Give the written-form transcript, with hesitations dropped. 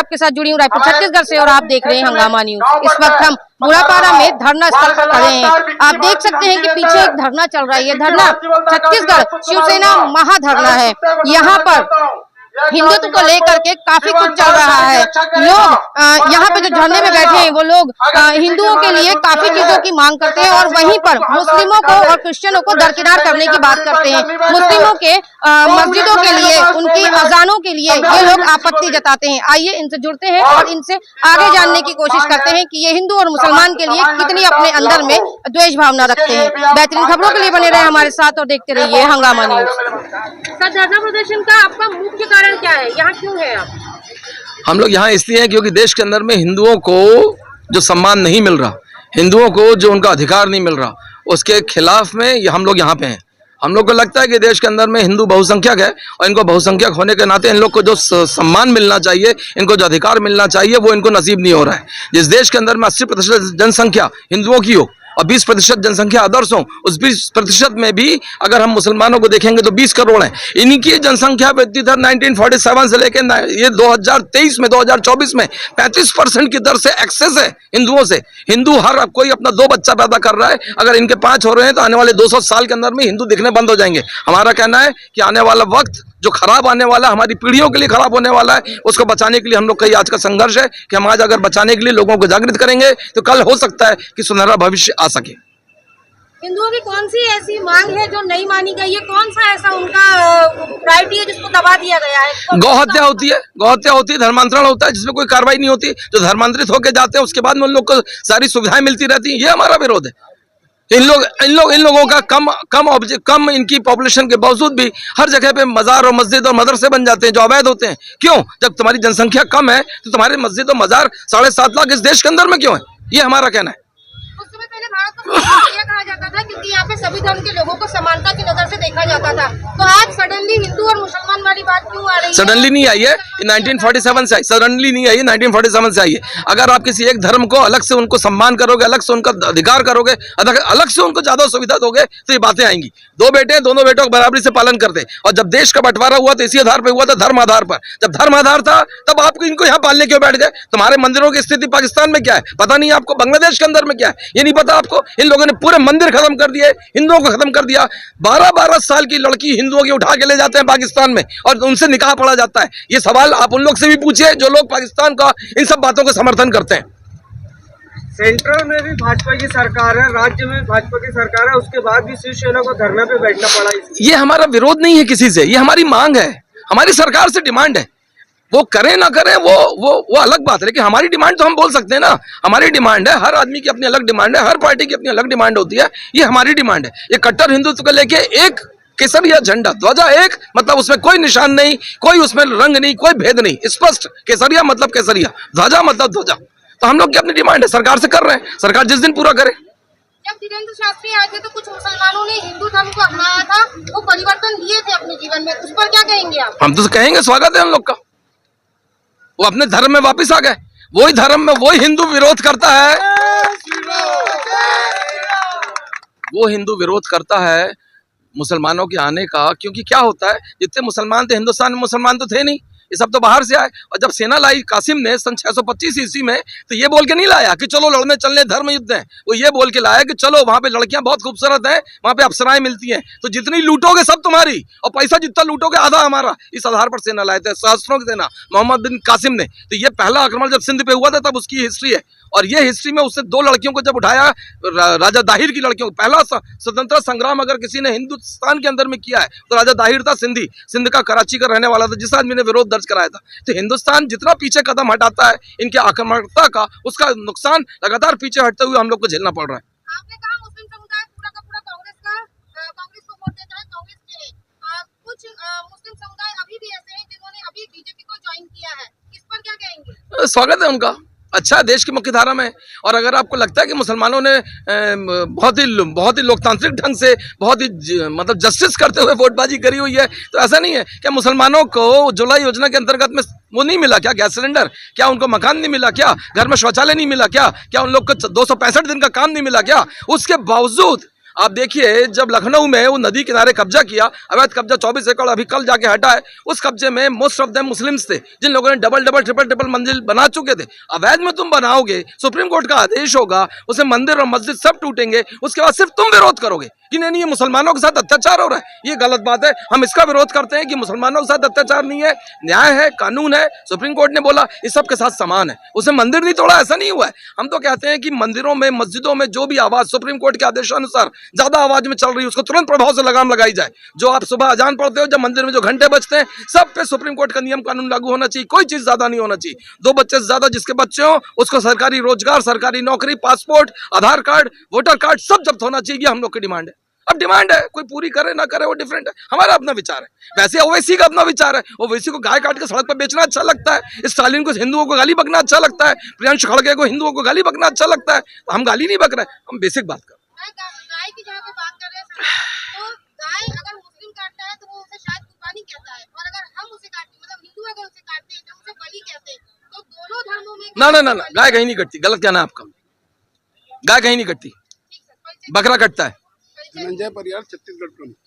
आपके साथ जुड़ी हूँ रायपुर छत्तीसगढ़ से और आप देख रहे हैं हंगामा न्यूज। इस वक्त हम बुढ़ापारा में धरना स्थल पर खड़े हैं। आप देख सकते हैं कि पीछे एक धरना चल रहा है। ये धरना छत्तीसगढ़ शिवसेना महाधरना है। यहाँ पर हिंदुत्व को लेकर के काफी कुछ चल रहा है। लोग यहाँ पे जो धरने में बैठे हैं वो लोग हिंदुओं के लिए काफी चीजों की मांग करते हैं और वहीं पर मुस्लिमों को और क्रिश्चियनों को दरकिनार करने की बात करते हैं। मुस्लिमों के मस्जिदों के लिए, उनकी अजानों के लिए ये लोग आपत्ति जताते हैं। आइए इनसे जुड़ते हैं और इनसे आगे जानने की कोशिश करते हैं कि ये हिंदू और मुसलमान के लिए कितनी अपने अंदर में द्वेष भावना रखते हैं। बेहतरीन खबरों के लिए बने रहे हमारे साथ और देखते रहिए हंगामा न्यूज। सर, धरना प्रदर्शन का आपका मुख्य कारण क्या है? यहाँ क्यों है आप? हम लोग यहाँ इसलिए हैं क्योंकि देश के अंदर में हिंदुओं को जो सम्मान नहीं मिल रहा, हिंदुओं को जो उनका अधिकार नहीं मिल रहा, उसके खिलाफ में हम लोग यहाँ पे हैं। हम लोग को लगता है कि देश के अंदर में हिंदू बहुसंख्यक है और इनको बहुसंख्यक होने के नाते इन लोग को जो सम्मान मिलना चाहिए, इनको जो अधिकार मिलना चाहिए, वो इनको नसीब नहीं हो रहा है। जिस देश के अंदर में 80% जनसंख्या हिंदुओं की हो और 20% जनसंख्या अदर्स हो, उस 20% में भी अगर हम मुसलमानों को देखेंगे तो 20 करोड़ हैं। इनकी जनसंख्या वृद्धि दर 1947 से लेकर ये 2023 में 2024 में 35% की दर से एक्सेस है हिंदुओं से। हिंदू हर कोई अपना 2 बच्चा पैदा कर रहा है। अगर इनके 5 हो रहे हैं तो आने वाले 200 साल के अंदर में हिंदू दिखने बंद हो जाएंगे। हमारा कहना है कि आने वाला वक्त जो खराब आने वाला, हमारी पीढ़ियों के लिए खराब होने वाला है, उसको बचाने के लिए हम लोग का आज का संघर्ष है कि हम आज अगर बचाने के लिए लोगों को जागृत करेंगे तो कल हो सकता है कि सुनहरा भविष्य आ सके। हिंदुओं की कौन सी ऐसी मांग है जो नहीं मानी गई है? कौन सा ऐसा उनका प्रायोरिटी है जिसको दबा दिया गया है? गौहत्या होती है, गौहत्या होती है, धर्मांतरण होता है जिसमें कोई कार्रवाई नहीं होती। जो धर्मांतरित होकर जाते हैं उसके बाद में उन लोग को सारी सुविधाएं मिलती रहती हैं। ये हमारा विरोध है। इन लोगों का कम इनकी पॉपुलेशन के बावजूद भी हर जगह पे मजार और मस्जिद और मदरसे बन जाते हैं जो अवैध होते हैं। क्यों? जब तुम्हारी जनसंख्या कम है तो तुम्हारे मस्जिद और मजार 7.5 लाख इस देश के अंदर में क्यों है? ये हमारा कहना है। कुछ समय पहले भारत को कहा जाता था क्योंकि यहाँ पे सभी धर्म के लोगों को समानता की नजर से देखा जाता था। तो आज सडनली हिंदू और मुसलमान वाली बात क्यों आ रही है? सडनली नहीं आई है, 1947 से आई। सडनली नहीं आई है, 1947 से आई है। अगर आप किसी एक धर्म को अलग से उनको सम्मान करोगे, अलग से उनका अधिकार करोगे, अलग से उनको ज्यादा सुविधा दोगे तो ये बातें आएंगी। 2 बेटे, दोनों बेटों को बराबरी से पालन करते। और जब देश का बंटवारा हुआ तो इसी आधार पर हुआ था, धर्म आधार पर। जब धर्म आधार था तब आपको इनको यहाँ पालने क्यों बैठ गए? तुम्हारे मंदिरों की स्थिति पाकिस्तान में क्या है पता नहीं आपको, बांग्लादेश के अंदर में क्या है ये नहीं पता आपको। इन लोगों ने पूरे मंदिर खत्म कर दिए, हिंदुओं को खत्म कर दिया। 12-12 साल की लड़की हिंदुओं की उठा के ले जाते हैं पाकिस्तान में और उनसे निकाह पढ़ा जाता है। ये सवाल आप उन लोग से भी पूछिए जो लोग पाकिस्तान का इन सब बातों को समर्थन करते हैं। सेंट्रल में भी भाजपा की सरकार है, राज्य में भाजपा की सरकार है, उसके बाद भी शिवसेना को धरना पे बैठना पड़ा। ये हमारा विरोध नहीं है किसी से, ये हमारी मांग है, हमारी सरकार से डिमांड है। वो करें ना करें वो अलग बात है, लेकिन हमारी डिमांड तो हम बोल सकते हैं ना। हमारी डिमांड है, हर आदमी की अपनी अलग डिमांड है, हर पार्टी की अपनी अलग डिमांड होती है। ये हमारी डिमांड है। ये कट्टर हिंदुत्व को लेके एक केसरिया झंडा, ध्वजा एक, मतलब उसमें कोई निशान नहीं, कोई उसमें रंग नहीं, कोई भेद नहीं, स्पष्ट केसरिया मतलब केसरिया, ध्वजा मतलब ध्वजा। तो हम लोग की अपनी डिमांड है, सरकार से कर रहे हैं, सरकार जिस दिन पूरा करे। जब धीरेन्द्र शास्त्री आए थे तो कुछ मुसलमानों ने हिंदू धर्म को अपनाया था, वो परिवर्तन लिए थे अपने जीवन में, उस पर क्या कहेंगे आप? हम तो कहेंगे स्वागत है हम लोग का, वो अपने धर्म में वापस आ गए। वही धर्म में वही हिंदू विरोध करता है, वो हिंदू विरोध करता है मुसलमानों के आने का। क्योंकि क्या होता है, जितने मुसलमान थे हिंदुस्तान में, मुसलमान तो थे नहीं, ये सब तो बाहर से आए। और जब सेना लाई कासिम ने सन 625 ईस्वी में, तो ये बोल के नहीं लाया कि चलो लड़ने चलने धर्म युद्ध है। वो ये बोल के लाया कि चलो वहां पे लड़कियां बहुत खूबसूरत हैं, वहां पे अप्सराएं मिलती हैं, तो जितनी लूटोगे सब तुम्हारी, और पैसा जितना लूटोगे आधा हमारा। इस आधार पर सेना लाए थे, सहस्त्रों की सेना, मोहम्मद बिन कासिम ने। तो ये पहला आक्रमण जब सिंध पे हुआ था तब उसकी हिस्ट्री है। और ये हिस्ट्री में उससे 2 लड़कियों को जब उठाया, राजा दाहिर की लड़कियों को, पहला स्वतंत्रता संग्राम अगर किसी ने हिंदुस्तान के अंदर में किया है तो राजा दाहिर था, सिंध का, कराची का रहने वाला था, जिस आदमी ने विरोध दर्ज कराया था। तो हिंदुस्तान जितना पीछे कदम हटाता है इनके आक्रमणता का, उसका नुकसान लगातार पीछे हटते हुए हम लोग को झेलना पड़ रहा है। आपने कहा मुस्लिम समुदाय पूरा का पूरा कांग्रेस को वोट देता है, कांग्रेस के लिए कुछ मुस्लिम समुदाय अभी भी ऐसे हैं जिन्होंने अभी बीजेपी को ज्वाइन किया है, इस पर क्या कहेंगे? स्वागत है उनका, अच्छा देश की मुख्य धारा में। और अगर आपको लगता है कि मुसलमानों ने बहुत ही लोकतांत्रिक ढंग से, बहुत ही मतलब जस्टिस करते हुए वोटबाजी करी हुई है, तो ऐसा नहीं है। क्या मुसलमानों को उज्ज्वला योजना के अंतर्गत में वो नहीं मिला क्या, गैस सिलेंडर? क्या उनको मकान नहीं मिला क्या? घर में शौचालय नहीं मिला क्या? क्या उन लोग को 265 दिन का काम नहीं मिला क्या? उसके बावजूद आप देखिए जब लखनऊ में वो नदी किनारे कब्जा किया, अवैध कब्जा 24 एकड़ अभी कल जाके हटा है, उस कब्जे में मोस्ट ऑफ देम मुस्लिम्स थे, जिन लोगों ने डबल डबल ट्रिपल ट्रिपल मंजिल बना चुके थे। अवैध में तुम बनाओगे, सुप्रीम कोर्ट का आदेश होगा, उसे मंदिर और मस्जिद सब टूटेंगे, उसके बाद सिर्फ तुम विरोध करोगे कि नहीं ये मुसलमानों के साथ अत्याचार हो रहा है। ये गलत बात है। हम इसका विरोध करते हैं कि मुसलमानों के साथ अत्याचार नहीं है, न्याय है, कानून है, सुप्रीम कोर्ट ने बोला इस सब के साथ समान है। उसे मंदिर नहीं तोड़ा, ऐसा नहीं हुआ है। हम तो कहते हैं कि मंदिरों में मस्जिदों में जो भी आवाज सुप्रीम कोर्ट के आदेशानुसार ज्यादा आवाज में चल रही है उसको तुरंत प्रभाव से लगाम लगाई जाए। जो आप सुबह अजान पढ़ते हो, जब मंदिर में जो घंटे बजते हैं, सब पे सुप्रीम कोर्ट का नियम कानून लागू होना चाहिए। कोई चीज ज्यादा नहीं होना चाहिए। 2 बच्चे से ज्यादा जिसके बच्चे हो उसको सरकारी रोजगार, सरकारी नौकरी, पासपोर्ट, आधार कार्ड, वोटर कार्ड सब जब्त होना चाहिए। ये हम लोग की डिमांड है। अब डिमांड है, कोई पूरी करे ना करे वो डिफरेंट है, हमारा अपना विचार है। वैसे ओवैसी का अपना विचार है। ओवैसी को गाय काट के सड़क पर बेचना अच्छा लगता है, स्टालिन को हिंदुओं को गाली बकना अच्छा लगता है, प्रियांशु खड़गे को हिंदुओं को गाली बकना अच्छा लगता है। तो हम गाली नहीं बक रहे, हम बेसिक बात कर रहे हैं। गाय की जहाँ पे बात कर रहे हैं, तो गाय अगर मुस्लिम काटता है तो वो उसे शायद कुर्बानी कहता है, और अगर हम उसे काटते मतलब हिंदू अगर उसे काटते हैं तो उसे बलि कहते हैं। तो दोनों धर्मों में ना गाय कहीं नहीं कटती, गलत कहना है आपका। गाय कहीं नहीं कटती, बकरा कटता है। धनंजय परियार, छत्तीसगढ़ प्रमुख।